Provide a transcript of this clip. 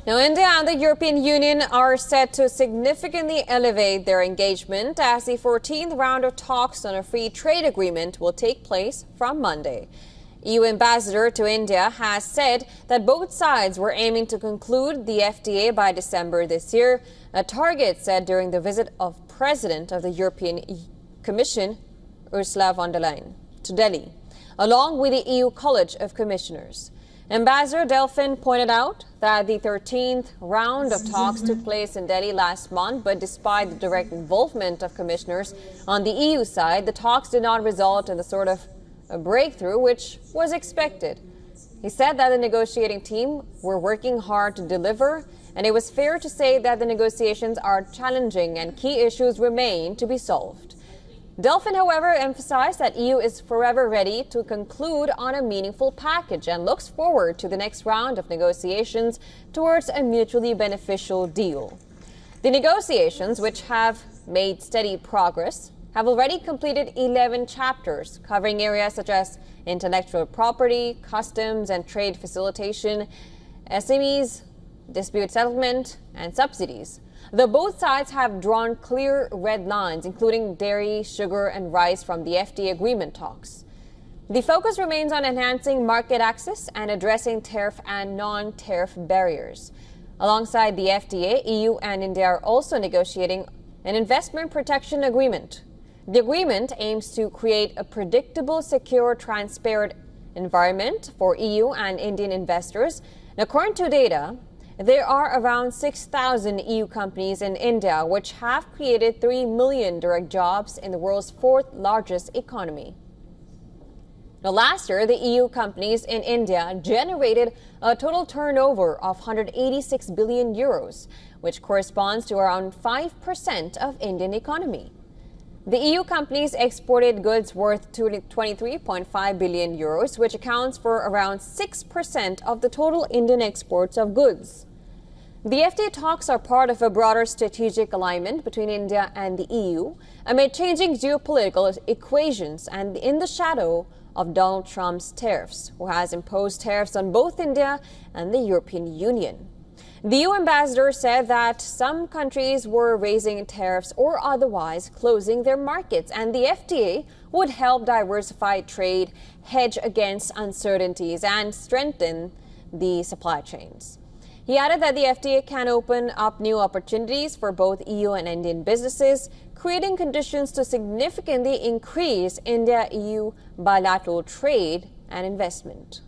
Now, India and the European Union are set to significantly elevate their engagement as the 14th round of talks on a free trade agreement will take place from Monday. EU ambassador to India has said that both sides were aiming to conclude the FTA by December this year, a target set during the visit of President of the European Commission Ursula von der Leyen to Delhi, along with the EU College of Commissioners. Ambassador Delphin pointed out that the 13th round of talks took place in Delhi last month, but despite the direct involvement of commissioners on the EU side, the talks did not result in the sort of a breakthrough which was expected. He said that the negotiating team were working hard to deliver, and it was fair to say that the negotiations are challenging and key issues remain to be solved. Delphin, however, emphasized that EU is forever ready to conclude on a meaningful package and looks forward to the next round of negotiations towards a mutually beneficial deal. The negotiations, which have made steady progress, have already completed 11 chapters covering areas such as intellectual property, customs and trade facilitation, SMEs, dispute settlement, and subsidies. Though both sides have drawn clear red lines, including dairy, sugar, and rice from the FTA agreement talks. The focus remains on enhancing market access and addressing tariff and non-tariff barriers. Alongside the FTA, EU and India are also negotiating an investment protection agreement. The agreement aims to create a predictable, secure, transparent environment for EU and Indian investors. According to data, there are around 6,000 EU companies in India, which have created 3 million direct jobs in the world's fourth largest economy. Now, last year, the EU companies in India generated a total turnover of 186 billion euros, which corresponds to around 5% of Indian economy. The EU companies exported goods worth 23.5 billion euros, which accounts for around 6% of the total Indian exports of goods. The FTA talks are part of a broader strategic alignment between India and the EU amid changing geopolitical equations and in the shadow of Donald Trump's tariffs, who has imposed tariffs on both India and the European Union. The EU ambassador said that some countries were raising tariffs or otherwise closing their markets, and the FTA would help diversify trade, hedge against uncertainties, and strengthen the supply chains. He added that the FTA can open up new opportunities for both EU and Indian businesses, creating conditions to significantly increase India-EU bilateral trade and investment.